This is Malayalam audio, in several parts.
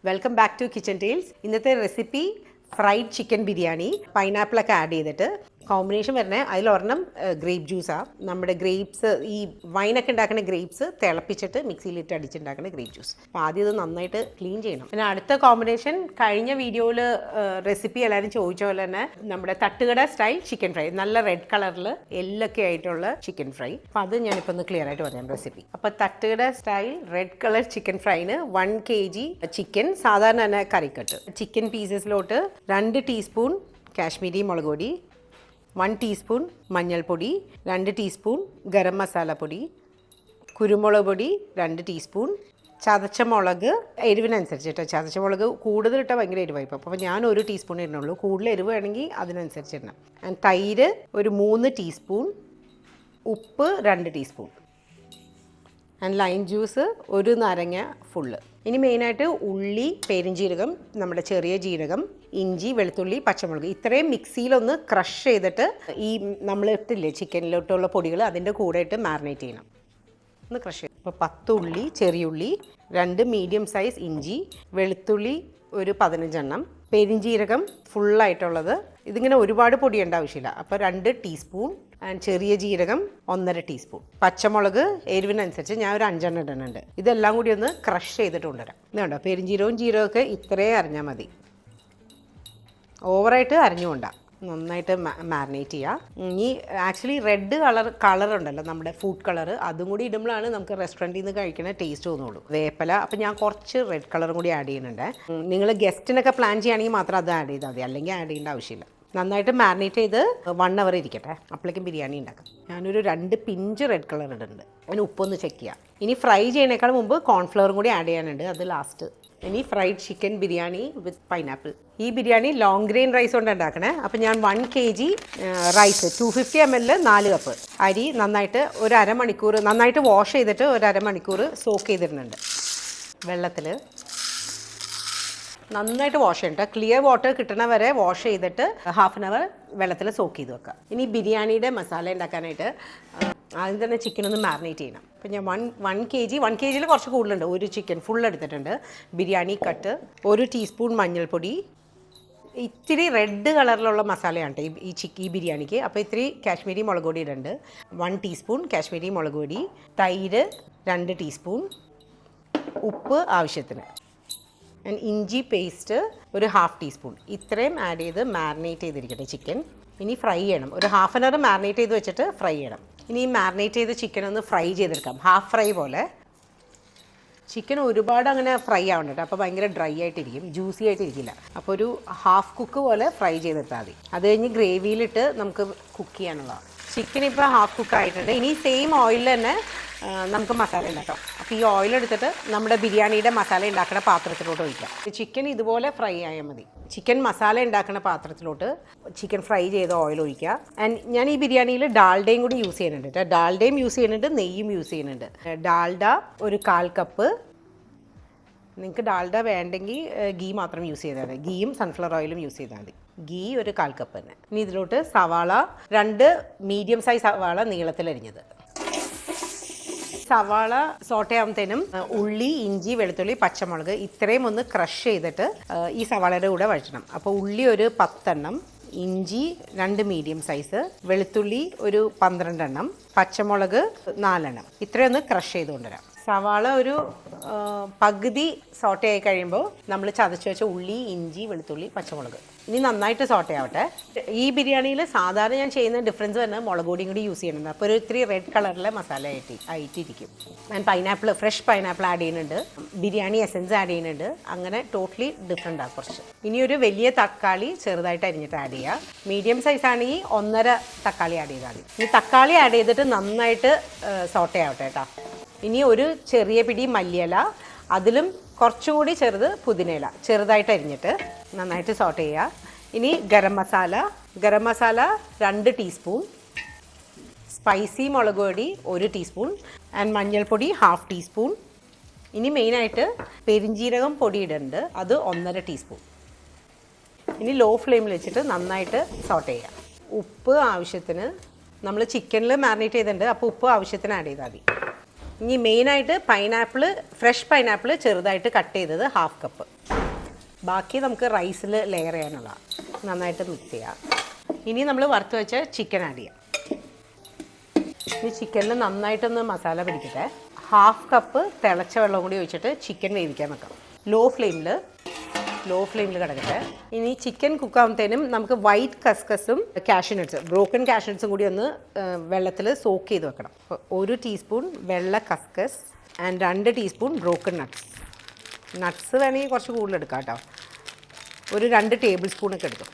Welcome back to kitchen tales. ഇന്നത്തെ റെസിപ്പി ഫ്രൈഡ് ചിക്കൻ ബിരിയാണി. പൈനാപ്പിളൊക്കെ ആഡ് ചെയ്തിട്ട് കോമ്പിനേഷൻ വരണേ. അതിലൊരെണ്ണം ഗ്രേപ്പ് ജ്യൂസാണ്. നമ്മുടെ ഗ്രേപ്സ്, ഈ വൈനൊക്കെ ഉണ്ടാക്കുന്ന ഗ്രേപ്സ് തിളപ്പിച്ചിട്ട് മിക്സിയിലിട്ട് അടിച്ചുണ്ടാക്കുന്ന ഗ്രേപ്പ് ജ്യൂസ്. അപ്പോൾ ആദ്യം ഇത് നന്നായിട്ട് ക്ലീൻ ചെയ്യണം. പിന്നെ അടുത്ത കോമ്പിനേഷൻ കഴിഞ്ഞ വീഡിയോയിൽ റെസിപ്പി എല്ലാവരും ചോദിച്ച പോലെ തന്നെ നമ്മുടെ തട്ടുകട സ്റ്റൈൽ ചിക്കൻ ഫ്രൈ, നല്ല റെഡ് കളറിൽ എല്ലൊക്കെ ആയിട്ടുള്ള ചിക്കൻ ഫ്രൈ. അപ്പോൾ അത് ഞാനിപ്പോൾ ഒന്ന് ക്ലിയർ ആയിട്ട് പറയാം റെസിപ്പി. അപ്പോൾ തട്ടുകട സ്റ്റൈൽ റെഡ് കളർ ചിക്കൻ ഫ്രൈന് 1 kg ചിക്കൻ, സാധാരണ തന്നെ കറിക്കട്ട്. ചിക്കൻ പീസസിലോട്ട് 2 ടീസ്പൂൺ കാശ്മീരി മുളക് പൊടി, 1 ടീസ്പൂൺ മഞ്ഞൾപ്പൊടി, 2 ടീസ്പൂൺ ഗരം മസാല പൊടി, കുരുമുളക് പൊടി 2 ടീസ്പൂൺ, ചതച്ച മുളക് എരിവിനനുസരിച്ച് കേട്ടോ. ചതച്ച മുളക് കൂടുതൽ ഇട്ടാൽ ഭയങ്കര എരിവായിപ്പോൾ, അപ്പോൾ ഞാൻ 1 ടീസ്പൂൺ ഇടുന്നുള്ളൂ. കൂടുതൽ എരിവ് വേണമെങ്കിൽ അതിനനുസരിച്ച് ഇടണം. ആൻഡ് തൈര് ഒരു 3 ടീസ്പൂൺ, ഉപ്പ് 2 ടീസ്പൂൺ, ആൻഡ് ലൈം ജ്യൂസ് 1 നാരങ്ങ ഫുള്ള്. ഇനി മെയിനായിട്ട് ഉള്ളി, പെരുംജീരകം, നമ്മുടെ ചെറിയ ജീരകം, ഇഞ്ചി, വെളുത്തുള്ളി, പച്ചമുളക് ഇത്രയും മിക്സിയിലൊന്ന് ക്രഷ് ചെയ്തിട്ട് ഈ നമ്മൾ ഇട്ടില്ലേ ചിക്കനിലോട്ടുള്ള പൊടികൾ അതിൻ്റെ കൂടെ ഇട്ട് മാരിനേറ്റ് ചെയ്യണം. ഒന്ന് ക്രഷ് ചെയ്യും. അപ്പോൾ 10 ഉള്ളി, ചെറിയുള്ളി, 2 മീഡിയം സൈസ് ഇഞ്ചി, വെളുത്തുള്ളി ഒരു 15 എണ്ണം, പെരുംജീരകം ഫുള്ളായിട്ടുള്ളത്. ഇതിങ്ങനെ ഒരുപാട് പൊടിയേണ്ട ആവശ്യമില്ല. അപ്പോൾ 2 ടീസ്പൂൺ, ആൻഡ് ചെറിയ ജീരകം 1.5 ടീസ്പൂൺ, പച്ചമുളക് എരിവിനനുസരിച്ച് ഞാൻ ഒരു 5 എണ്ണം ഇടുന്നുണ്ട്. ഇതെല്ലാം കൂടി ഒന്ന് ക്രഷ് ചെയ്തിട്ട് കൊണ്ടുവരാം. ഇതുണ്ടോ, പെരുംജീരകവും ജീരകമൊക്കെ ഇത്രയും അരിഞ്ഞാൽ മതി, ഓവറായിട്ട് അരിഞ്ഞുകൊണ്ടാ. നന്നായിട്ട് മാരിനേറ്റ് ചെയ്യുക. ഇനി ആക്ച്വലി റെഡ് കളർ ഉണ്ടല്ലോ, നമ്മുടെ ഫുഡ് കളർ, അതും കൂടി ഇടുമ്പോഴാണ് നമുക്ക് റെസ്റ്റോറൻറ്റിൽ നിന്ന് കഴിക്കുന്ന ടേസ്റ്റ് തോന്നുള്ളൂ. വേപ്പല, അപ്പോൾ ഞാൻ കുറച്ച് റെഡ് കളറും കൂടി ആഡ് ചെയ്യുന്നുണ്ട്. നിങ്ങൾ ഗസ്റ്റിനൊക്കെ പ്ലാൻ ചെയ്യുകയാണെങ്കിൽ മാത്രം അത് ആഡ് ചെയ്താൽ മതി, അല്ലെങ്കിൽ ആഡ് ചെയ്യേണ്ട ആവശ്യമില്ല. നന്നായിട്ട് മാരിനേറ്റ് ചെയ്ത് 1 hour ഇരിക്കട്ടെ, അപ്പോഴേക്കും ബിരിയാണി ഉണ്ടാക്കാം. ഞാനൊരു 2 പിഞ്ച് റെഡ് കളർ ഇടുന്നുണ്ട്. അതിന് ഉപ്പൊന്ന് ചെക്ക് ചെയ്യാം. ഇനി ഫ്രൈ ചെയ്യുന്നതിനേക്കാൾ മുമ്പ് കോൺഫ്ലവറും കൂടി ആഡ് ചെയ്യാനുണ്ട്, അത് ലാസ്റ്റ്. ഇനി ഫ്രൈഡ് ചിക്കൻ ബിരിയാണി വിത്ത് പൈനാപ്പിൾ. ഈ ബിരിയാണി ലോങ് ഗ്രെയിൻ റൈസ് കൊണ്ട് ഉണ്ടാക്കണേ. അപ്പോൾ ഞാൻ 1 kg റൈസ്, 250 ml 4 കപ്പ് അരി നന്നായിട്ട് ഒരു അരമണിക്കൂർ നന്നായിട്ട് വാഷ് ചെയ്തിട്ട് ഒരു അരമണിക്കൂർ സോക്ക് ചെയ്തിരുന്നുണ്ട് വെള്ളത്തിൽ. നന്നായിട്ട് വാഷ് ചെയ്യണ്ട, ക്ലിയർ വാട്ടർ കിട്ടണ വരെ വാഷ് ചെയ്തിട്ട് 1/2 hour വെള്ളത്തിൽ സോക്ക് ചെയ്ത് വെക്കുക. ഇനി ബിരിയാണിയുടെ മസാല ഉണ്ടാക്കാനായിട്ട് ആദ്യം തന്നെ ചിക്കൻ ഒന്ന് മാരിനേറ്റ് ചെയ്യണം. അപ്പം ഞാൻ 1 kg കുറച്ച് കൂടുതലുണ്ട്. ഒരു ചിക്കൻ ഫുൾ എടുത്തിട്ടുണ്ട്. ബിരിയാണി കട്ട്, 1 ടീസ്പൂൺ മഞ്ഞൾപ്പൊടി, ഇത്തിരി റെഡ് കളറിലുള്ള മസാലയാണ് ഈ ബിരിയാണിക്ക്. അപ്പോൾ ഇത്തിരി കാശ്മീരി മുളക് പൊടി ഇടുന്നുണ്ട്, 1 ടീസ്പൂൺ കാശ്മീരി മുളക് പൊടി, തൈര് 2 ടീസ്പൂൺ, ഉപ്പ് ആവശ്യത്തിന്, ഇഞ്ചി പേസ്റ്റ് ഒരു 1/2 ടീസ്പൂൺ. ഇത്രയും ആഡ് ചെയ്ത് മാരിനേറ്റ് ചെയ്തിരിക്കട്ടെ ചിക്കൻ. ഇനി ഫ്രൈ ചെയ്യണം. ഒരു 1/2 hour മാരിനേറ്റ് ചെയ്ത് വെച്ചിട്ട് ഫ്രൈ ചെയ്യണം. ഇനി മാരിനേറ്റ് ചെയ്ത് ചിക്കൻ ഒന്ന് ഫ്രൈ ചെയ്തെടുക്കാം, ഹാഫ് ഫ്രൈ പോലെ. ചിക്കൻ ഒരുപാട് അങ്ങനെ ഫ്രൈ ആവണ്ട, അപ്പോൾ ഭയങ്കര ഡ്രൈ ആയിട്ടിരിക്കും, ജ്യൂസി ആയിട്ടിരിക്കില്ല. അപ്പോൾ ഒരു ഹാഫ് കുക്ക് പോലെ ഫ്രൈ ചെയ്തെടുത്താൽ മതി. അത് കഴിഞ്ഞ് ഗ്രേവിയിലിട്ട് നമുക്ക് കുക്ക് ചെയ്യാനുള്ളതാണ്. ചിക്കൻ ഇപ്പോൾ ഹാഫ് കുക്ക് ആയിട്ടുണ്ട്. ഇനി സെയിം ഓയിലിൽ തന്നെ നമുക്ക് മസാല ഉണ്ടാക്കാം. അപ്പോൾ ഈ ഓയിൽ എടുത്തിട്ട് നമ്മുടെ ബിരിയാണിയുടെ മസാല ഉണ്ടാക്കുന്ന പാത്രത്തിലോട്ട് ഒഴിക്കാം. ചിക്കൻ ഇതുപോലെ ഫ്രൈ ആയാൽ മതി. ചിക്കൻ മസാല ഉണ്ടാക്കുന്ന പാത്രത്തിലോട്ട് ചിക്കൻ ഫ്രൈ ചെയ്ത ഓയിൽ ഒഴിക്കുക. ആൻഡ് ഞാൻ ഈ ബിരിയാണിയിൽ ഡാൽഡയും കൂടി യൂസ് ചെയ്യുന്നുണ്ട്. ഡാൽഡയും യൂസ് ചെയ്യുന്നുണ്ട്, നെയ്യും യൂസ് ചെയ്യുന്നുണ്ട്. ഡാൽഡ ഒരു 1/4 കപ്പ്. നിങ്ങൾക്ക് ഡാൽഡ വേണ്ടെങ്കിൽ ഗീ മാത്രം യൂസ് ചെയ്താൽ മതി. ഗീയും സൺഫ്ലവർ ഓയിലും യൂസ് ചെയ്താൽ മതി. ഗീ ഒരു 1/4 കപ്പ് തന്നെ. ഇനി ഇതിലോട്ട് സവാള 2 മീഡിയം സൈസ് സവാള നീളത്തിലരിഞ്ഞത്. സവാള സോട്ടേ ആവുമ്പത്തേനും ഉള്ളി, ഇഞ്ചി, വെളുത്തുള്ളി, പച്ചമുളക് ഇത്രയും ഒന്ന് ക്രഷ് ചെയ്തിട്ട് ഈ സവാളയുടെ കൂടെ വഴറ്റണം. അപ്പോൾ ഉള്ളി ഒരു 10 എണ്ണം, ഇഞ്ചി 2 മീഡിയം സൈസ്, വെളുത്തുള്ളി ഒരു 12 എണ്ണം, പച്ചമുളക് 4 എണ്ണം. ഇത്രയൊന്ന് ക്രഷ് ചെയ്ത് കൊണ്ടുവരാം. സവാള ഒരു പകുതി സോട്ടേ ആയി കഴിയുമ്പോൾ നമ്മൾ ചതച്ച് വെച്ച ഉള്ളി, ഇഞ്ചി, വെളുത്തുള്ളി, പച്ചമുളക് ഇനി നന്നായിട്ട് സോട്ടേ ആവട്ടെ. ഈ ബിരിയാണിയിൽ സാധാരണ ഞാൻ ചെയ്യുന്ന ഡിഫറൻസ് തന്നെ മുളക് പൊടിയും കൂടി യൂസ് ചെയ്യുന്നുണ്ട്. അപ്പോൾ ഒരു ഇത്തിരി റെഡ് കളറിലെ മസാല ആയിട്ടിരിക്കും. ഞാൻ പൈനാപ്പിൾ, ഫ്രഷ് പൈനാപ്പിൾ ആഡ് ചെയ്യുന്നുണ്ട്, ബിരിയാണി എസൻസ് ആഡ് ചെയ്യുന്നുണ്ട്. അങ്ങനെ ടോട്ടലി ഡിഫറെൻ്റ് ആണ് കുറച്ച്. ഇനി ഒരു വലിയ തക്കാളി ചെറുതായിട്ട് അരിഞ്ഞിട്ട് ആഡ് ചെയ്യുക. മീഡിയം സൈസ് ആണെങ്കിൽ 1.5 തക്കാളി ആഡ് ചെയ്താൽ മതി. ഇനി തക്കാളി ആഡ് ചെയ്തിട്ട് നന്നായിട്ട് സോട്ടേ ആവട്ടെ കേട്ടോ. ഇനി ഒരു ചെറിയ പിടി മല്ലിയില, അതിലും കുറച്ചുകൂടി ചെറുത് പുതിനയില ചെറുതായിട്ട് അരിഞ്ഞിട്ട് നന്നായിട്ട് സോട്ട് ചെയ്യുക. ഇനി ഗരം മസാല 2 ടീസ്പൂൺ, സ്പൈസി മുളക് പൊടി 1 ടീസ്പൂൺ, ആൻഡ് മഞ്ഞൾപ്പൊടി 1/2 ടീസ്പൂൺ. ഇനി മെയിനായിട്ട് പെരിഞ്ജീരകം പൊടി ഇടുന്നുണ്ട്, അത് 1.5 ടീസ്പൂൺ. ഇനി ലോ ഫ്ലെയിമിൽ വെച്ചിട്ട് നന്നായിട്ട് സോട്ട് ചെയ്യുക. ഉപ്പ് ആവശ്യത്തിന്, നമ്മൾ ചിക്കനിൽ മാരിനേറ്റ് ചെയ്തിട്ടുണ്ട്, അപ്പോൾ ഉപ്പ് ആവശ്യത്തിന് ആഡ് ചെയ്താൽ മതി. ഇനി മെയിനായിട്ട് പൈനാപ്പിൾ, ഫ്രഷ് പൈനാപ്പിൾ ചെറുതായിട്ട് കട്ട് ചെയ്തത് 1/2 കപ്പ്. ബാക്കി നമുക്ക് റൈസിൽ ലെയർ ചെയ്യാനുള്ളതാണ്. നന്നായിട്ട് മിക്സ് ചെയ്യാം. ഇനി നമ്മൾ വറുത്ത് വെച്ച ചിക്കൻ ആഡ് ചെയ്യാം. ഇനി ചിക്കനിൽ നന്നായിട്ടൊന്ന് മസാല പിടിക്കട്ടെ. 1/2 കപ്പ് തിളച്ച വെള്ളം കൂടി ഒഴിച്ചിട്ട് ചിക്കൻ വേവിക്കാൻ വെക്കാം. ലോ ഫ്ലെയിമിൽ കിടക്കട്ടെ. ഇനി ചിക്കൻ കുക്കാകുമ്പോഴത്തേനും നമുക്ക് വൈറ്റ് കസ്കസും കാഷ്യൂ നട്ട്സ്, ബ്രോക്കൺ കാഷ്യൂ നട്ട്സും കൂടി ഒന്ന് വെള്ളത്തിൽ സോക്ക് ചെയ്ത് വെക്കണം. 1 ടീസ്പൂൺ വെള്ള കസ്കസ് ആൻഡ് 2 ടീസ്പൂൺ ബ്രോക്കൺ നട്ട്സ് വേണമെങ്കിൽ കുറച്ച് കൂടുതൽ എടുക്കാം കേട്ടോ. ഒരു 2 ടേബിൾ സ്പൂണൊക്കെ എടുക്കും.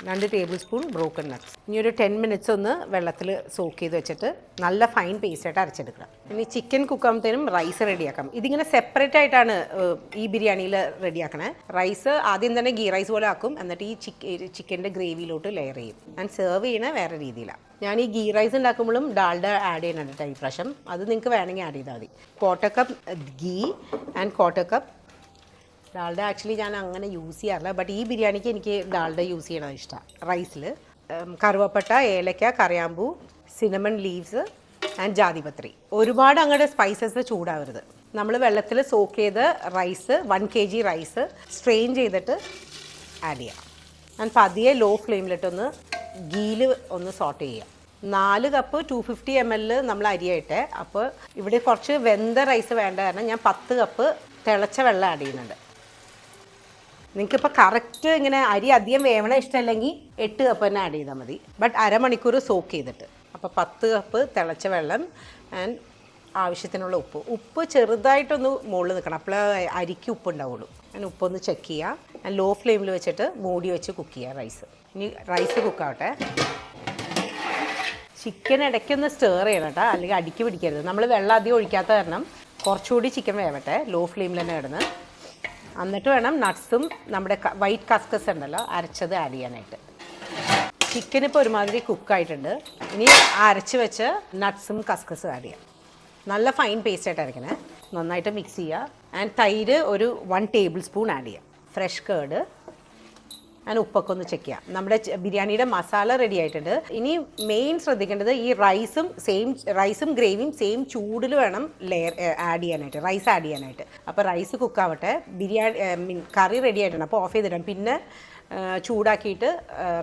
2 ടേബിൾ സ്പൂൺ ബ്രോക്കൺ നട്ട്സ്. ഇനി ഒരു 10 മിനിറ്റ്സ് ഒന്ന് വെള്ളത്തിൽ സോക്ക് ചെയ്ത് വെച്ചിട്ട് നല്ല ഫൈൻ പേസ്റ്റായിട്ട് അരച്ചെടുക്കണം. ഇനി ചിക്കൻ കുക്കാകുമ്പോഴത്തേനും റൈസ് റെഡിയാക്കാം. ഇതിങ്ങനെ സെപ്പറേറ്റ് ആയിട്ടാണ് ഈ ബിരിയാണിയിൽ റെഡിയാക്കണേ. റൈസ് ആദ്യം തന്നെ ഗീ റൈസ് പോലെ ആക്കും, എന്നിട്ട് ഈ ചിക്കൻ്റെ ഗ്രേവിയിലോട്ട് ലെയർ ചെയ്യും. ഞാൻ സെർവ് ചെയ്യണ വേറെ രീതിയിലാണ്. ഞാൻ ഈ ഗീ റൈസ് ഉണ്ടാക്കുമ്പോഴും ഡാൽഡ ആഡ് ചെയ്യുന്നുണ്ട് ഈ പ്രാവശ്യം. അത് നിങ്ങൾക്ക് വേണമെങ്കിൽ ആഡ് ചെയ്താൽ മതി. 1/4 cup ghee and 1/4 cup Dalda. Actually ഞാൻ അങ്ങനെ യൂസ് ചെയ്യാറില്ല, ബട്ട് ഈ ബിരിയാണിക്ക് എനിക്ക് ഡാൽഡ യൂസ് ചെയ്യണത് ഇഷ്ടമാണ്. റൈസിൽ കറുവപ്പട്ട, ഏലക്ക, കറിയാമ്പൂ, സിനമൺ ലീവ്സ് ആൻഡ് ജാതിപത്രി. ഒരുപാട് അങ്ങോട്ട് സ്പൈസസ് ചൂടാവരുത്. നമ്മൾ വെള്ളത്തിൽ സോക്ക് ചെയ്ത് റൈസ് 1 kg റൈസ് സ്ട്രെയിൻ ചെയ്തിട്ട് ആഡ് ചെയ്യാം. ആൻഡ് പതിയെ ലോ ഫ്ലെയിമിലിട്ടൊന്ന് ഗീയിൽ ഒന്ന് സോട്ട് ചെയ്യാം. 4 കപ്പ് 250 ml നമ്മൾ അരിയായിട്ടെ. അപ്പോൾ ഇവിടെ കുറച്ച് വെന്ത റൈസ് വേണ്ട കാരണം ഞാൻ 10 കപ്പ് തിളച്ച വെള്ളം ആഡ് ചെയ്യുന്നുണ്ട്. നിങ്ങൾക്കിപ്പോൾ കറക്റ്റ് ഇങ്ങനെ അരി അധികം വേവണ ഇഷ്ടമല്ലെങ്കിൽ 8 കപ്പ് തന്നെ ആഡ് ചെയ്താൽ മതി, ബട്ട് അരമണിക്കൂർ സോക്ക് ചെയ്തിട്ട്. അപ്പോൾ 10 കപ്പ് തിളച്ച വെള്ളം ആൻഡ് ആവശ്യത്തിനുള്ള ഉപ്പ് ചെറുതായിട്ടൊന്ന് മുകളിൽ നിൽക്കണം, അപ്പോൾ അരിക്ക് ഉപ്പ് ഉണ്ടാവുള്ളൂ. ഞാൻ ഉപ്പൊന്ന് ചെക്ക് ചെയ്യുക. ഞാൻ ലോ ഫ്ലെയിമിൽ വെച്ചിട്ട് മൂടി വെച്ച് കുക്ക് ചെയ്യുക റൈസ്. ഇനി റൈസ് കുക്കാവട്ടെ. ചിക്കൻ ഇടയ്ക്കൊന്ന് സ്റ്റേർ ചെയ്യണം കേട്ടോ, അല്ലെങ്കിൽ അടിക്ക് പിടിക്കരുത്. നമ്മൾ വെള്ളം അധികം ഒഴിക്കാത്ത കാരണം കുറച്ചുകൂടി ചിക്കൻ വേവട്ടെ. ലോ ഫ്ലെയിമിൽ തന്നെ ഇടുന്നു. എന്നിട്ട് വേണം നട്ട്സും നമ്മുടെ വൈറ്റ് കസ്കസ് ഉണ്ടല്ലോ അരച്ചത് ആഡ് ചെയ്യാനായിട്ട്. ചിക്കൻ ഇപ്പോൾ ഒരുമാതിരി കുക്കായിട്ടുണ്ട്. ഇനി അരച്ച് വെച്ച് നട്ട്സും കസ്കസും ആഡ് ചെയ്യാം. നല്ല ഫൈൻ പേസ്റ്റായിട്ട് അരക്കണേ. നന്നായിട്ട് മിക്സ് ചെയ്യുക. ആൻഡ് തൈര് ഒരു 1 ടേബിൾ സ്പൂൺ ആഡ് ചെയ്യാം. ഫ്രഷ് കേർഡ് ആൻഡ് ഉപ്പൊക്കെ ഒന്ന് ചെക്ക് ചെയ്യാം. നമ്മുടെ ബിരിയാണിയുടെ മസാല റെഡി ആയിട്ടുണ്ട്. ഇനി മെയിൻ ശ്രദ്ധിക്കേണ്ടത് ഈ റൈസും ഗ്രേവിയും സെയിം ചൂടിൽ വേണം ആഡ് ചെയ്യാനായിട്ട്, റൈസ് ആഡ് ചെയ്യാനായിട്ട്. അപ്പോൾ റൈസ് കുക്കാവട്ടെ. കറി റെഡി ആയിട്ടുണ്ട്. അപ്പോൾ ഓഫ് ചെയ്തിടാം. പിന്നെ ചൂടാക്കിയിട്ട്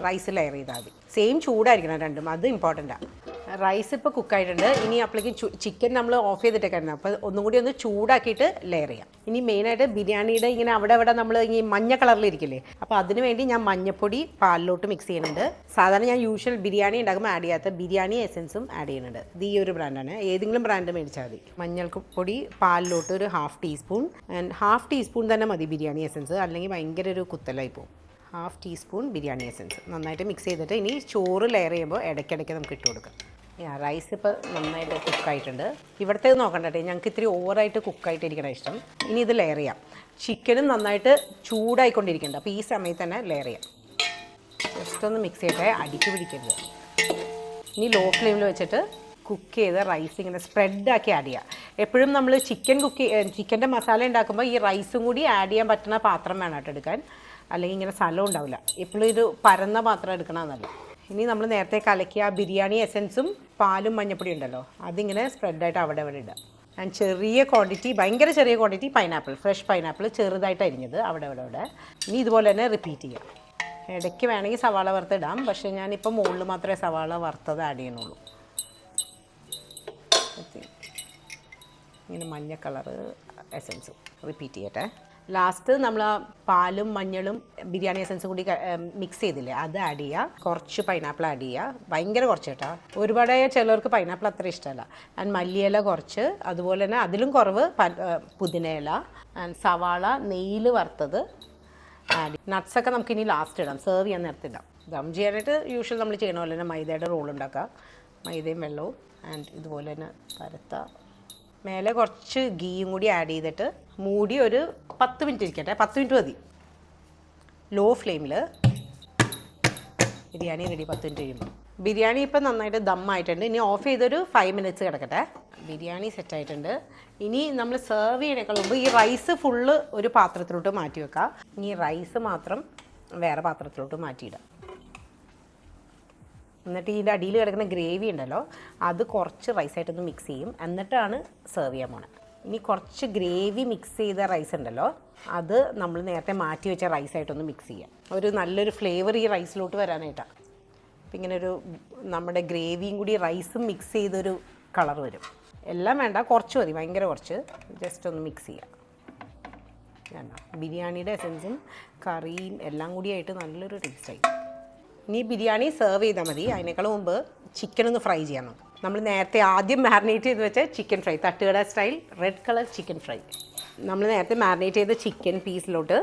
റൈസ് ലെയർ ചെയ്താൽ മതി. സെയിം ചൂടായിരിക്കണം രണ്ടും, അത് ഇമ്പോർട്ടൻ്റാണ്. റൈസ് ഇപ്പോൾ കുക്കായിട്ടുണ്ട്. ഇനി അപ്പോഴേക്കും ചിക്കൻ നമ്മൾ ഓഫ് ചെയ്തിട്ടേക്കായിരുന്നു. അപ്പോൾ ഒന്നും കൂടി ഒന്ന് ചൂടാക്കിയിട്ട് ലെയർ ചെയ്യാം. ഇനി മെയിനായിട്ട് ബിരിയാണിയുടെ ഇങ്ങനെ അവിടെ നമ്മൾ ഈ മഞ്ഞ കളറിലിരിക്കില്ലേ, അപ്പോൾ അതിന് വേണ്ടി ഞാൻ മഞ്ഞപ്പൊടി പാലിലോട്ട് മിക്സ് ചെയ്യുന്നുണ്ട്. സാധാരണ ഞാൻ യൂഷ്വൽ ബിരിയാണി ഉണ്ടാക്കുമ്പോൾ ആഡ് ചെയ്യാത്ത ബിരിയാണി എസൻസും ആഡ് ചെയ്യുന്നുണ്ട്. ഇത് ഈ ഒരു ബ്രാൻഡാണ്, ഏതെങ്കിലും ബ്രാൻഡ് മേടിച്ചാൽ മതി. മഞ്ഞൾപ്പൊടി പാലിലോട്ട് ഒരു 1/2 ടീസ്പൂൺ ആൻഡ് 1/2 ടീസ്പൂൺ തന്നെ മതി ബിരിയാണി എസൻസ്, അല്ലെങ്കിൽ ഭയങ്കര ഒരു കുത്തലായി പോകും. 1/2 ടീസ്പൂൺ ബിരിയാണി എസൻസ് നന്നായിട്ട് മിക്സ് ചെയ്തിട്ട് ഇനി ചോറ് ലെയർ ചെയ്യുമ്പോൾ ഇടയ്ക്കിടയ്ക്ക് നമുക്ക് ഇട്ട് കൊടുക്കാം. റൈസ് ഇപ്പോൾ നന്നായിട്ട് കുക്കായിട്ടുണ്ട്. ഇവിടുത്തെ നോക്കണ്ട കേട്ടോ, ഞങ്ങൾക്ക് ഇത്തിരി ഓവറായിട്ട് കുക്കായിട്ടിരിക്കണം ഇഷ്ടം. ഇനി ഇത് ലെയർ ചെയ്യാം. ചിക്കനും നന്നായിട്ട് ചൂടായിക്കൊണ്ടിരിക്കുന്നുണ്ട്. അപ്പോൾ ഈ സമയത്ത് തന്നെ ലെയർ ചെയ്യാം. ജസ്റ്റ് ഒന്ന് മിക്സ് ചെയ്തിട്ട് അടിക്ക് പിടിക്കരുത്. ഇനി ലോ ഫ്ലെയിമിൽ വെച്ചിട്ട് കുക്ക് ചെയ്ത് റൈസ് ഇങ്ങനെ സ്പ്രെഡാക്കി ആഡ് ചെയ്യുക. എപ്പോഴും നമ്മൾ ചിക്കൻ്റെ മസാല ഉണ്ടാക്കുമ്പോൾ ഈ റൈസും കൂടി ആഡ് ചെയ്യാൻ പറ്റുന്ന പാത്രം വേണം കേട്ടോ എടുക്കാൻ, അല്ലെങ്കിൽ ഇങ്ങനെ സ്ഥലം ഉണ്ടാവില്ല. എപ്പോഴും ഒരു പരന്ന പാത്രം എടുക്കണമെന്നല്ല. ഇനി നമ്മൾ നേരത്തെ കലക്കിയ ബിരിയാണി എസൻസും പാലും മഞ്ഞപ്പൊടി ഉണ്ടല്ലോ, അതിങ്ങനെ സ്പ്രെഡായിട്ട് അവിടെ ഇടുക. ആൻഡ് ചെറിയ ക്വാണ്ടിറ്റി, ഭയങ്കര ചെറിയ ക്വാണ്ടിറ്റി പൈനാപ്പിൾ, ഫ്രഷ് പൈനാപ്പിൾ ചെറുതായിട്ട് അരിഞ്ഞത് അവിടെ. ഇനി ഇതുപോലെ തന്നെ റിപ്പീറ്റ് ചെയ്യാം. ഇടയ്ക്ക് വേണമെങ്കിൽ സവാള വറുത്ത് ഇടാം, പക്ഷേ ഞാനിപ്പോൾ മുകളിൽ മാത്രമേ സവാള വറുത്തത് ആഡ് ചെയ്യുന്നുള്ളൂ. ഇങ്ങനെ മഞ്ഞ കളറ് എസൻസും റിപ്പീറ്റ് ചെയ്യട്ടെ. ലാസ്റ്റ് നമ്മൾ ആ പാലും മഞ്ഞളും ബിരിയാണി എസൻസും കൂടി മിക്സ് ചെയ്തില്ലേ, അത് ആഡ് ചെയ്യുക. കുറച്ച് പൈനാപ്പിൾ ആഡ് ചെയ്യുക, ഭയങ്കര കുറച്ച് കേട്ടോ. ഒരുപാട് ചിലർക്ക് പൈനാപ്പിൾ അത്ര ഇഷ്ടമല്ല. ആൻഡ് മല്ലിയില കുറച്ച്, അതുപോലെ തന്നെ അതിലും കുറവ് പുതിനയില ആൻഡ് സവാള നെയ്യിൽ വറുത്തത് ആഡ്. നട്ട്സൊക്കെ നമുക്കിനി ലാസ്റ്റ് ഇടാം, സെർവ് ചെയ്യാൻ നേരത്തെ ഇടാം. ദം ചെയ്യാനായിട്ട് യൂഷ്വൽ നമ്മൾ ചെയ്യണ പോലെ തന്നെ മൈദയുടെ റോൾ ഉണ്ടാക്കുക. മൈദയും വെള്ളവും ആൻഡ് ഇതുപോലെ തന്നെ പരത്തുക. മേലെ കുറച്ച് ഗീയും കൂടി ആഡ് ചെയ്തിട്ട് മൂടി ഒരു 10 മിനിറ്റ് ഇരിക്കട്ടെ. 10 മിനിറ്റ് മതി. ലോ ഫ്ലെയിമിൽ ബിരിയാണി റെഡി. 10 മിനിറ്റ് കഴിയുമ്പോൾ ബിരിയാണി ഇപ്പം നന്നായിട്ട് ദമ്മായിട്ടുണ്ട്. ഇനി ഓഫ് ചെയ്തൊരു 5 മിനിറ്റ്സ് കിടക്കട്ടെ. ബിരിയാണി സെറ്റായിട്ടുണ്ട്. ഇനി നമ്മൾ സെർവ് ചെയ്യണേക്കാൾ മുമ്പ് ഈ റൈസ് ഫുള്ള് ഒരു പാത്രത്തിലോട്ട് മാറ്റി വെക്കാം. ഇനി റൈസ് മാത്രം വേറെ പാത്രത്തിലോട്ട് മാറ്റിയിടാം. എന്നിട്ട് ഇതിൻ്റെ അടിയിൽ കിടക്കുന്ന ഗ്രേവി ഉണ്ടല്ലോ അത് കുറച്ച് റൈസായിട്ടൊന്ന് മിക്സ് ചെയ്യും, എന്നിട്ടാണ് സെർവ് ചെയ്യാൻ പോണത്. ഇനി കുറച്ച് ഗ്രേവി മിക്സ് ചെയ്ത റൈസ് ഉണ്ടല്ലോ അത് നമ്മൾ നേരത്തെ മാറ്റി വെച്ച റൈസായിട്ടൊന്ന് മിക്സ് ചെയ്യാം. ഒരു നല്ലൊരു ഫ്ലേവർ ഈ റൈസിലോട്ട് വരാനായിട്ടാണ്. അപ്പം ഇങ്ങനെ ഒരു നമ്മുടെ ഗ്രേവിയും കൂടി റൈസും മിക്സ് ചെയ്തൊരു കളർ വരും. എല്ലാം വേണ്ട, കുറച്ച് മതി, ഭയങ്കര കുറച്ച്, ജസ്റ്റ് ഒന്ന് മിക്സ് ചെയ്യാം. വേണ്ട, ബിരിയാണിയുടെ എസൻസും കറിയും എല്ലാം കൂടിയായിട്ട് നല്ലൊരു ടേസ്റ്റായി. ഇനി ബിരിയാണി സെർവ് ചെയ്താൽ മതി. അതിനേക്കാൾ മുമ്പ് ചിക്കൻ ഒന്ന് ഫ്രൈ ചെയ്യാം. നമ്മൾ നേരത്തെ ആദ്യം മാരിനേറ്റ് ചെയ്ത് വെച്ച ചിക്കൻ ഫ്രൈ, തട്ടുകട style red colour chicken fry. നമ്മൾ നേരത്തെ മാരിനേറ്റ് ചെയ്ത ചിക്കൻ പീസിലോട്ട്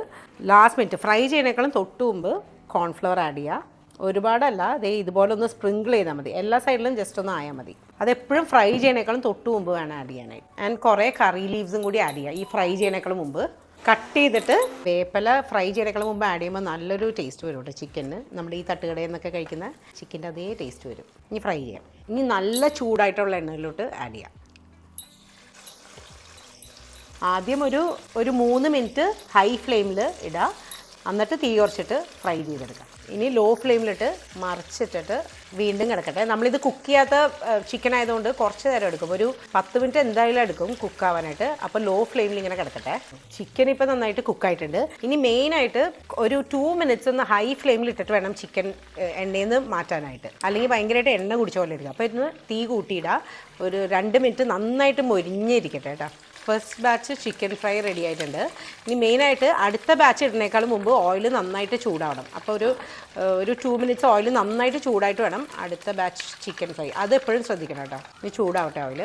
ലാസ്റ്റ് മിനിറ്റ് ഫ്രൈ ചെയ്യുന്നതിനേക്കാളും തൊട്ട് മുമ്പ് കോൺഫ്ലവർ ആഡ് ചെയ്യുക. ഒരുപാടല്ല, അതേ ഇതുപോലെ ഒന്ന് സ്പ്രിങ്കിൾ ചെയ്താൽ മതി, എല്ലാ സൈഡിലും ജസ്റ്റ് ഒന്ന് ആയാൽ മതി. അതെപ്പോഴും ഫ്രൈ ചെയ്യുന്നതിനേക്കാളും തൊട്ട് മുമ്പ് വേണം ആഡ് ചെയ്യാനായിട്ട്. ആൻഡ് കുറേ കറി ലീവ്സും കൂടി ആഡ് ചെയ്യുക ഈ ഫ്രൈ ചെയ്യുന്നതിനേക്കാളും മുമ്പ്. കട്ട് ചെയ്തിട്ട് വേപ്പില ഫ്രൈ ചെയ്യുന്നതിനേക്കാളും മുമ്പ് ആഡ് ചെയ്യുമ്പോൾ നല്ലൊരു ടേസ്റ്റ് വരും കേട്ടോ ചിക്കന്. നമ്മുടെ ഈ തട്ടുകടയിൽ നിന്നൊക്കെ കഴിക്കുന്ന ചിക്കൻ്റെ അതേ ടേസ്റ്റ് വരും. ഇനി ഫ്രൈ ചെയ്യാം. ഇനി നല്ല ചൂടായിട്ടുള്ള എണ്ണയിലോട്ട് ആഡ് ചെയ്യാം. ആദ്യം ഒരു 3 മിനിറ്റ് ഹൈ ഫ്ലെയിമിൽ ഇടുക, എന്നിട്ട് തീ കുറച്ചിട്ട് ഫ്രൈ ചെയ്തെടുക്കാം. ഇനി ലോ ഫ്ലെയിമിലിട്ട് മറിച്ചിട്ടിട്ട് വീണ്ടും കിടക്കട്ടെ. നമ്മളിത് കുക്ക് ചെയ്യാത്ത ചിക്കൻ ആയതുകൊണ്ട് കുറച്ച് നേരം എടുക്കും, ഒരു 10 മിനിറ്റ് എന്തായാലും എടുക്കും കുക്കാവാനായിട്ട്. അപ്പോൾ ലോ ഫ്ലെയിമിൽ ഇങ്ങനെ കിടക്കട്ടെ. ചിക്കൻ ഇപ്പോൾ നന്നായിട്ട് കുക്കായിട്ടുണ്ട്. ഇനി മെയിനായിട്ട് ഒരു 2 മിനിറ്റ്സ് ഒന്ന് ഹൈ ഫ്ലെയിമിൽ ഇട്ടിട്ട് വേണം ചിക്കൻ എണ്ണയിൽ നിന്ന് മാറ്റാനായിട്ട്, അല്ലെങ്കിൽ ഭയങ്കരമായിട്ട് എണ്ണ കുടിച്ച പോലെ ഇരിക്കും. അപ്പോൾ ഇന്ന് തീ കൂട്ടിയിടുക, ഒരു 2 മിനിറ്റ് നന്നായിട്ട് മൊരിഞ്ഞിരിക്കട്ടെ കേട്ടോ. First batch chicken fry ready ആയിട്ടുണ്ട്. ഇനി മെയിനായിട്ട് അടുത്ത ബാച്ച് ഇടുന്നേക്കാളും മുമ്പ് ഓയിൽ നന്നായിട്ട് ചൂടാവണം. അപ്പോൾ ഒരു 2 മിനിറ്റ്സ് ഓയിൽ നന്നായിട്ട് ചൂടായിട്ട് വേണം അടുത്ത ബാച്ച് ചിക്കൻ ഫ്രൈ. അത് എപ്പോഴും ശ്രദ്ധിക്കണം കേട്ടോ. ഇനി ചൂടാവട്ടെ ഓയിൽ.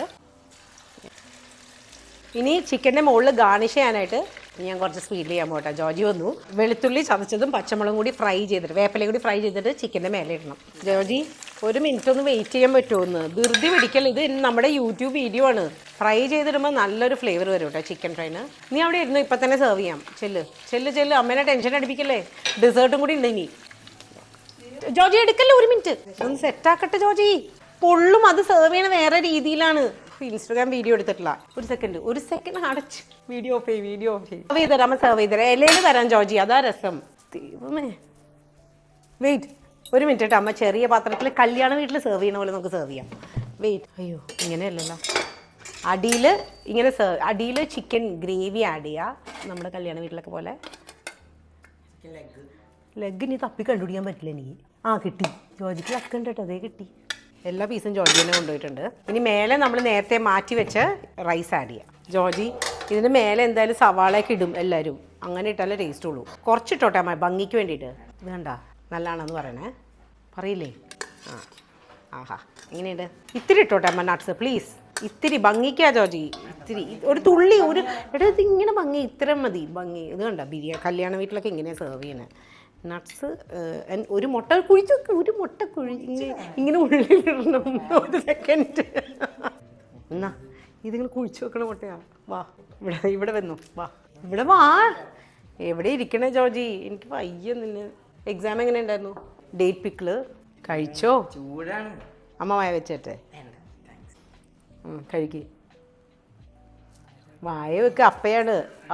ഇനി ചിക്കൻ്റെ മുകളിൽ ഗാർണിഷ് ചെയ്യാനായിട്ട് ഞാൻ കുറച്ച് സ്പീഡിൽ ചെയ്യാൻ പോട്ടെ. ജോജി വന്നു. വെളുത്തുള്ളി ചതച്ചതും പച്ചമുളകും കൂടി ഫ്രൈ ചെയ്തിട്ട്, വേപ്പിലയും കൂടി ഫ്രൈ ചെയ്തിട്ട് ചിക്കൻ്റെ മേലെ ഇടണം. ജോജി 1 മിനിറ്റ് ഒന്ന് വെയിറ്റ് ചെയ്യാൻ പറ്റുമോ? ധൃതി പിടിക്കൽ, ഇത് നമ്മുടെ യൂട്യൂബ് വീഡിയോ ആണ്. ഫ്രൈ ചെയ്തിടുമ്പോൾ നല്ലൊരു ഫ്ലേവർ വരും കേട്ടോ ചിക്കൻ ഫ്രൈന്. നീ അവിടെ ഇരുന്നു, ഇപ്പം തന്നെ സെർവ് ചെയ്യാം. ചെല്ല്, അമ്മേനെ ടെൻഷൻ അടിപ്പിക്കല്ലേ. ഡെസേർട്ടും കൂടി ഉണ്ട് ഇനി. ജോജി എടുക്കല്ലേ, 1 മിനിറ്റ് ഒന്ന് സെറ്റാക്കട്ടെ. ജോജി പൊള്ളും, അത് സെർവ് ചെയ്യണ വേറെ രീതിയിലാണ്. ഇൻസ്റ്റാഗ്രാം വീഡിയോ എടുത്തിട്ടില്ല. ഒരു സെക്കൻഡ് അടച്ച് വീഡിയോ ഓഫ് സെർവ് ചെയ്ത് തരാം. സെർവ് ചെയ്ത് തരാം, ഇലയിൽ തരാം ജോജി, അതാ രസം. ദൈവമേ, വെയിറ്റ് 1 മിനിറ്റ് കേട്ടോ. അമ്മ ചെറിയ പാത്രത്തിൽ കല്യാണ വീട്ടിൽ സെർവ് ചെയ്യണ പോലെ നമുക്ക് സെർവ് ചെയ്യാം. വെയിറ്റ്, അയ്യോ ഇങ്ങനെയല്ലല്ലോ. അടിയിൽ ചിക്കൻ ഗ്രേവി ആഡ് ചെയ്യുക, നമ്മുടെ കല്യാണ വീട്ടിലൊക്കെ പോലെ. ലെഗ് ഇനി തപ്പി കണ്ടുപിടിക്കാൻ പറ്റില്ല എനിക്ക്. കിട്ടി, ജോജിക്ക് ലക്കുണ്ട് കേട്ടോ, അതേ കിട്ടി. എല്ലാ പീസും ജോജി തന്നെ കൊണ്ടുപോയിട്ടുണ്ട്. ഇനി മേലെ നമ്മൾ നേരത്തെ മാറ്റി വെച്ച റൈസ് ആഡ് ചെയ്യാം. ജോജി ഇതിന് മേലെ എന്തായാലും സവാളയൊക്കെ ഇടും എല്ലാവരും, അങ്ങനെ ഇട്ടാലേ ടേസ്റ്റ് ഉള്ളൂ. കുറച്ചിട്ടോട്ടെ അമ്മ, ഭംഗിക്ക് വേണ്ടിയിട്ട്. ഇത് കണ്ട നല്ലതാണെന്ന് പറയണേ, പറയില്ലേ? ആഹാ എങ്ങനെയുണ്ട്? ഇത്തിരി ഇട്ടോട്ടെ അമ്മ നട്ട്സ് പ്ലീസ്. ഇത്തിരി ഭംഗിക്കാ ജോജി, ഇത്തിരി ഒരു തുള്ളി, ഇത് ഇങ്ങനെ ഭംഗി, ഇത്രയും മതി ഭംഗി. ഇത് കണ്ട കല്യാണ വീട്ടിലൊക്കെ ഇങ്ങനെയാണ് സെർവ് ചെയ്യണേ. നട്ട്സ്, ഒരു മുട്ട ഇങ്ങനെ ഉള്ളിലിടണം. 1 സെക്കൻഡ്. എന്നാ ഇതിങ്ങനെ കുഴിച്ച് വെക്കണ മുട്ടയാ. വാ ഇവിടെ വന്നു, ഇവിടെ വാ. എവിടെ ഇരിക്കണേ ജോജി? എനിക്ക് വയ്യ. നിന്നെ എക്സാം എങ്ങനെ ഉണ്ടായിരുന്നു? ഡേറ്റ് പിക്കിള് കഴിച്ചോ? ചൂടാണ്. അമ്മ വായ വെച്ചേട്ടെ, കഴിക്ക്. വായ വെക്ക്.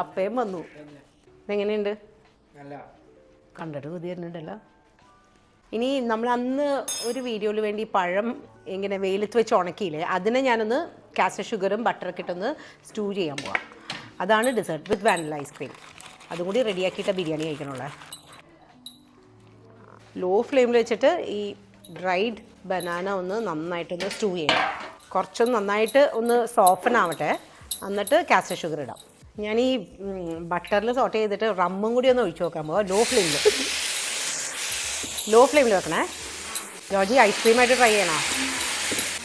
അപ്പയും വന്നു. എങ്ങനെയുണ്ട്? കണ്ടിട്ട് പുതിയ വരുന്നുണ്ടല്ലോ. ഇനി നമ്മൾ അന്ന് ഒരു വീഡിയോയിൽ വേണ്ടി പഴം ഇങ്ങനെ വെയിലത്ത് വെച്ച് ഉണക്കിയില്ലേ, അതിനെ ഞാനൊന്ന് കാസ്റ്റർ ഷുഗറും ബട്ടറൊക്കെ ഇട്ടൊന്ന് സ്റ്റൂ ചെയ്യാൻ പോവാം. അതാണ് ഡെസേർട്ട് വിത്ത് വാനില ഐസ്ക്രീം. അതും കൂടി റെഡിയാക്കിയിട്ട് ബിരിയാണി കഴിക്കണുള്ളൂ. ലോ ഫ്ലെയിമിൽ വെച്ചിട്ട് ഈ ഡ്രൈഡ് ബനാന ഒന്ന് നന്നായിട്ടൊന്ന് സ്റ്റൂ ചെയ്യണം. കുറച്ചൊന്ന് നന്നായിട്ട് ഒന്ന് സോഫൻ ആവട്ടെ, എന്നിട്ട് കാസ്റ്റർ ഷുഗർ ഇടാം. ഞാൻ ഈ ബട്ടറിൽ സോട്ട് ചെയ്തിട്ട് റമ്മും കൂടി ഒന്ന് ഒഴിച്ച് നോക്കാൻ പോവാം. ലോ ഫ്ലെയിമിൽ വെക്കണേ. ജോജി ഐസ്ക്രീമായിട്ട് ട്രൈ ചെയ്യണം.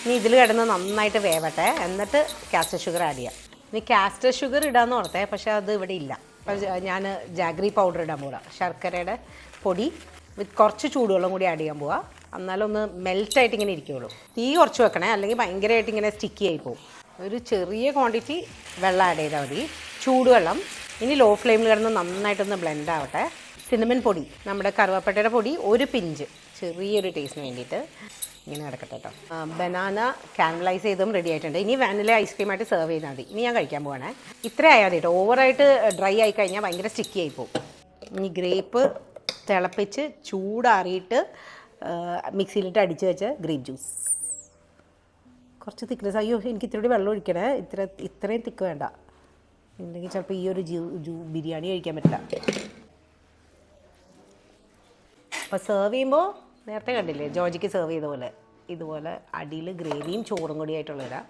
ഇനി ഇതിൽ കിടന്ന് നന്നായിട്ട് വേവട്ടെ, എന്നിട്ട് കാസ്റ്റർ ഷുഗർ ആഡ് ചെയ്യാം. ഇനി കാസ്റ്റർ ഷുഗർ ഇടാമെന്ന് ഓർത്തേ, പക്ഷേ അത് ഇവിടെ ഇല്ല. അപ്പോൾ ഞാൻ ജാഗ്രി പൗഡർ ഇടാൻ പോവാം. ശർക്കരയുടെ പൊടി വിത്ത് കുറച്ച് ചൂടുവെള്ളം കൂടി ആഡ് ചെയ്യാൻ പോവാം. എന്നാലും ഒന്ന് മെൽറ്റായിട്ട് ഇങ്ങനെ ഇരിക്കുകയുള്ളൂ. തീ കുറച്ച് വെക്കണേ, അല്ലെങ്കിൽ ഭയങ്കരമായിട്ട് ഇങ്ങനെ സ്റ്റിക്കി ആയി പോകും. ഒരു ചെറിയ ക്വാണ്ടിറ്റി വെള്ളം ആഡ് ചെയ്താൽ മതി, ചൂടുവെള്ളം. ഇനി ലോ ഫ്ലെയിമിൽ കിടന്ന് നന്നായിട്ടൊന്ന് ബ്ലെൻഡ് ആവട്ടെ. സിനമൻ പൊടി, നമ്മുടെ കറുവപ്പട്ടയുടെ പൊടി 1 പിഞ്ച്, ചെറിയൊരു ടേസ്റ്റിന് വേണ്ടിയിട്ട് ഇങ്ങനെ കിടക്കട്ടെ കേട്ടോ. ബനാന കാരമലൈസ് ചെയ്തും റെഡി ആയിട്ടുണ്ട്. ഇനി വാനില ഐസ്ക്രീമായിട്ട് സെർവ് ചെയ്താൽ മതി. ഇനി ഞാൻ കഴിക്കാൻ പോവാണേ. ഇത്ര ആയാൽ മതി കേട്ടോ, ഓവറായിട്ട് ഡ്രൈ ആയി കഴിഞ്ഞാൽ ഭയങ്കര സ്റ്റിക്കി ആയി പോകും. ഇനി ഗ്രേപ്പ് തിളപ്പിച്ച് ചൂടാറിയിട്ട് മിക്സിയിലിട്ട് അടിച്ച് വെച്ച ഗ്രേപ്പ് ജ്യൂസ്. കുറച്ച് തിക്നെസ്. അയ്യോ എനിക്ക് ഇത്തിരി വെള്ളം ഒഴിക്കണേ, ഇത്രയും തിക്ക് വേണ്ട, ഉണ്ടെങ്കിൽ ചിലപ്പോൾ ഈ ഒരു ബിരിയാണി കഴിക്കാൻ പറ്റില്ല. അപ്പോൾ സെർവ് ചെയ്യുമ്പോൾ നേരത്തെ കണ്ടില്ലേ ജോജിക്ക് സെർവ് ചെയ്ത പോലെ ഇതുപോലെ അടിയിൽ ഗ്രേവിയും ചോറും കൂടി ആയിട്ടുള്ള തരാം.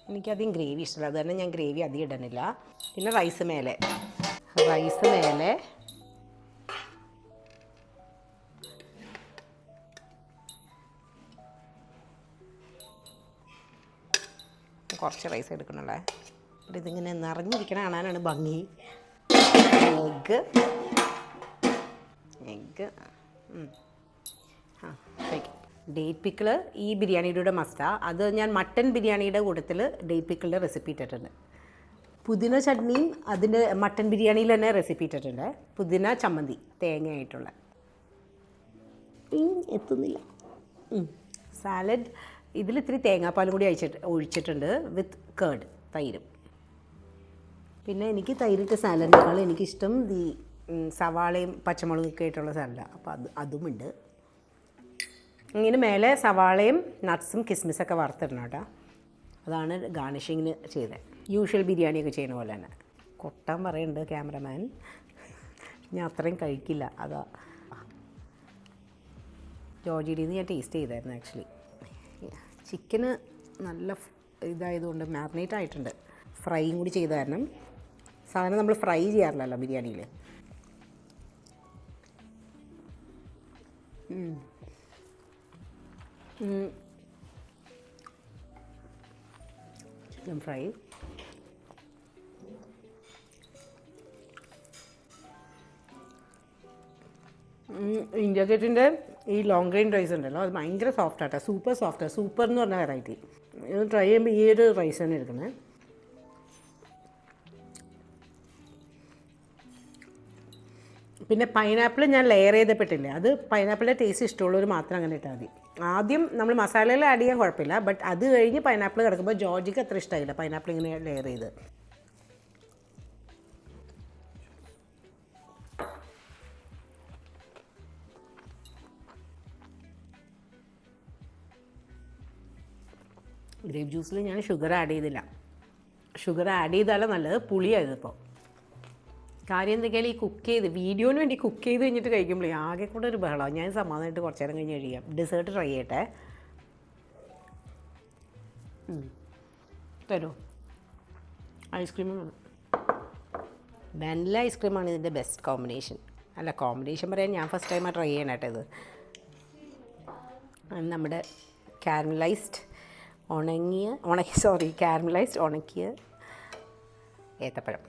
എനിക്കധികം ഗ്രേവി ഇഷ്ടമല്ല, അത് തന്നെ ഞാൻ ഗ്രേവി അധികം ഇടണില്ല. പിന്നെ റൈസ് മേലെ കുറച്ച് റൈസ് എടുക്കണല്ലേ. അപ്പോൾ ഇതിങ്ങനെ നിറഞ്ഞിരിക്കണ കാണാനാണ് ഭംഗി. എഗ്ഗ് ഡേറ്റ് പിക്കിള് ഈ ബിരിയാണിയുടെ മസ്റ്റാ. അത് ഞാൻ മട്ടൻ ബിരിയാണിയുടെ കൂട്ടത്തിൽ ഡേറ്റ് പിക്കിളിൻ്റെ റെസിപ്പി ഇട്ടിട്ടുണ്ട്. പുതിന ചട്നിയും അതിൻ്റെ മട്ടൻ ബിരിയാണിയിൽ തന്നെ റെസിപ്പി ഇട്ടിട്ടുണ്ട്. പുതിന ചമ്മന്തി തേങ്ങയായിട്ടുള്ള എത്തുന്നില്ല. സാലഡ് ഇതിൽ ഇത്തിരി തേങ്ങാപ്പാലും കൂടി ഒഴിച്ചിട്ടുണ്ട് വിത്ത് കേർഡ്, തൈരും. പിന്നെ എനിക്ക് തൈരിട്ട സാലഡിനേക്കാൾ എനിക്കിഷ്ടം ഈ സവാളയും പച്ചമുളകൊക്കെ ആയിട്ടുള്ള സാലഡാണ്. അപ്പോൾ അതുമുണ്ട്. ഇങ്ങനെ മേലെ സവാളയും നട്ട്സും കിസ്മിസൊക്കെ വറുത്തിടണം കേട്ടോ. അതാണ് ഗാർണിഷിങ്ങിന് ചെയ്തത്. യൂഷ്വൽ ബിരിയാണിയൊക്കെ ചെയ്യുന്ന പോലെ തന്നെ. കൊട്ടാൻ പറയുന്നുണ്ട് ക്യാമറമാൻ, ഞാൻ അത്രയും കഴിക്കില്ല. അതാ ജോർജിയിൽ ഞാൻ ടേസ്റ്റ് ചെയ്തായിരുന്നു. ആക്ച്വലി ചിക്കന് നല്ല ഇതായതുകൊണ്ട് മാരിനേറ്റ് ആയിട്ടുണ്ട്. ഫ്രൈയും കൂടി ചെയ്ത കാരണം. സാധനം നമ്മൾ ഫ്രൈ ചെയ്യാറില്ലല്ലോ ബിരിയാണിയിൽ. ചിക്കൻ ഫ്രൈ ഇന്ത്യ ഗേറ്റിൻ്റെ ഈ ലോങ് ഗ്രെയിൻ റൈസ് ഉണ്ടല്ലോ, അത് ഭയങ്കര സോഫ്റ്റ് ആട്ടോ. സൂപ്പർ സോഫ്റ്റാണ്. സൂപ്പർ എന്ന് പറഞ്ഞ വെറൈറ്റി. ഇത് ട്രൈ ചെയ്യുമ്പോൾ ഈ ഒരു റൈസ് തന്നെ എടുക്കണേ. പിന്നെ പൈനാപ്പിൾ ഞാൻ ലെയർ ചെയ്തപ്പെട്ടില്ലേ, അത് പൈനാപ്പിളിൻ്റെ ടേസ്റ്റ് ഇഷ്ടമുള്ളവർ മാത്രം അങ്ങനെ ഇട്ടാൽ മതി. ആദ്യം നമ്മൾ മസാലയിൽ ആഡ് ചെയ്യാൻ കുഴപ്പമില്ല, ബട്ട് അത് കഴിഞ്ഞ് പൈനാപ്പിൾ കിടക്കുമ്പോൾ ജോർജിക്ക് അത്ര ഇഷ്ടമായില്ല പൈനാപ്പിൾ ഇങ്ങനെ ലെയർ ചെയ്ത്. ഗ്രേപ്പ് ജ്യൂസിൽ ഞാൻ ഷുഗർ ആഡ് ചെയ്തില്ല. ഷുഗർ ആഡ് ചെയ്താലും നല്ലത്, പുളിയായത്. ഇപ്പോൾ കാര്യം എന്തൊക്കെയാലും ഈ വീഡിയോന് വേണ്ടി കുക്ക് ചെയ്ത് കഴിഞ്ഞിട്ട് കഴിക്കുമ്പോഴേ ആകെ കൂടെ ഒരു ബഹളമാണ്. ഞാൻ സമാധാനമായിട്ട് കുറച്ച് നേരം കഴിഞ്ഞ് കഴിയാം. ഡെസേർട്ട് ട്രൈ ചെയ്യട്ടെ. തരൂ ഐസ്ക്രീമും. വാനില ഐസ്ക്രീമാണ് ഇതിൻ്റെ ബെസ്റ്റ് കോമ്പിനേഷൻ. അല്ല, കോമ്പിനേഷൻ പറയാൻ ഞാൻ ഫസ്റ്റ് ടൈമാണ് ട്രൈ ചെയ്യണം കേട്ടോ. ഇത് നമ്മുടെ കാരമലൈസ്ഡ് ഉണക്കിയ ഏത്തപ്പഴം.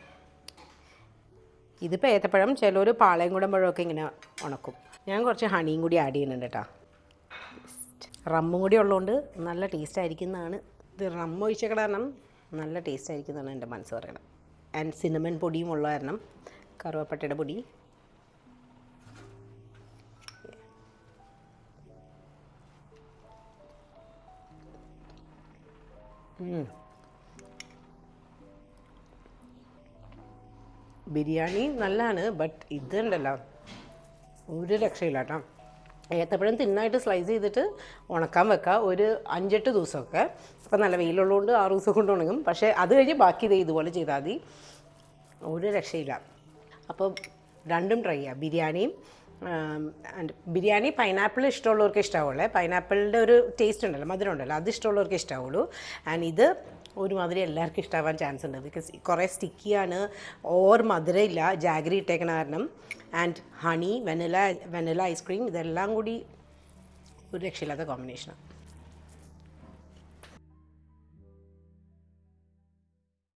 ഇതിപ്പോൾ ഏത്തപ്പഴം, ചിലർ പാളയംകുടം പഴമൊക്കെ ഇങ്ങനെ ഉണക്കും. ഞാൻ കുറച്ച് ഹണിയും കൂടി ആഡ് ചെയ്യുന്നുണ്ട് കേട്ടോ. റമ്മും കൂടി ഉള്ളതുകൊണ്ട് നല്ല ടേസ്റ്റ് ആയിരിക്കുന്നതാണ്. ഇത് റമ്മ് ഒഴിച്ച കാരണം നല്ല ടേസ്റ്റ് ആയിരിക്കുന്നതാണ് എൻ്റെ മനസ്സ് പറയണം. ആൻഡ് സിനമൺ പൊടിയും ഉള്ള കാരണം, കറുവപ്പട്ടയുടെ പൊടി. ബിരിയാണി നല്ലതാണ്, ബട്ട് ഇതുണ്ടല്ലോ ഒരു രക്ഷയില്ല കേട്ടോ. ഏത്തപ്പഴം തിന്നായിട്ട് സ്ലൈസ് ചെയ്തിട്ട് ഉണക്കാൻ വെക്കുക ഒരു 5-8 ദിവസമൊക്കെ. അപ്പോൾ നല്ല വെയിലുള്ളതുകൊണ്ട് 6 ദിവസം കൊണ്ട് ഉണങ്ങും. പക്ഷേ അത് കഴിഞ്ഞ് ബാക്കി ഇതുപോലെ ചെയ്താൽ മതി, ഒരു രക്ഷയില്ല. അപ്പോൾ രണ്ടും ട്രൈ ചെയ്യുക. ബിരിയാണി പൈനാപ്പിൾ ഇഷ്ടമുള്ളവർക്ക് ഇഷ്ടമാവുള്ളൂ. പൈനാപ്പിളിൻ്റെ ഒരു ടേസ്റ്റ് ഉണ്ടല്ലോ, മധുരം ഉണ്ടല്ലോ, അത് ഇഷ്ടമുള്ളവർക്ക് ഇഷ്ടമാവുള്ളൂ. ആൻഡ് ഇത് ഒരുമാതിരി എല്ലാവർക്കും ഇഷ്ടമാവാൻ ചാൻസ് ഉണ്ട്. ബിക്കോസ് കുറേ സ്റ്റിക്കിയാണ്, മധുരം ഇല്ല, ജാഗരി ഇട്ടേക്കണ കാരണം. ആൻഡ് ഹണി, വെനില ഐസ്ക്രീം, ഇതെല്ലാം കൂടി ഒരു രക്ഷയില്ലാത്ത കോമ്പിനേഷനാണ്.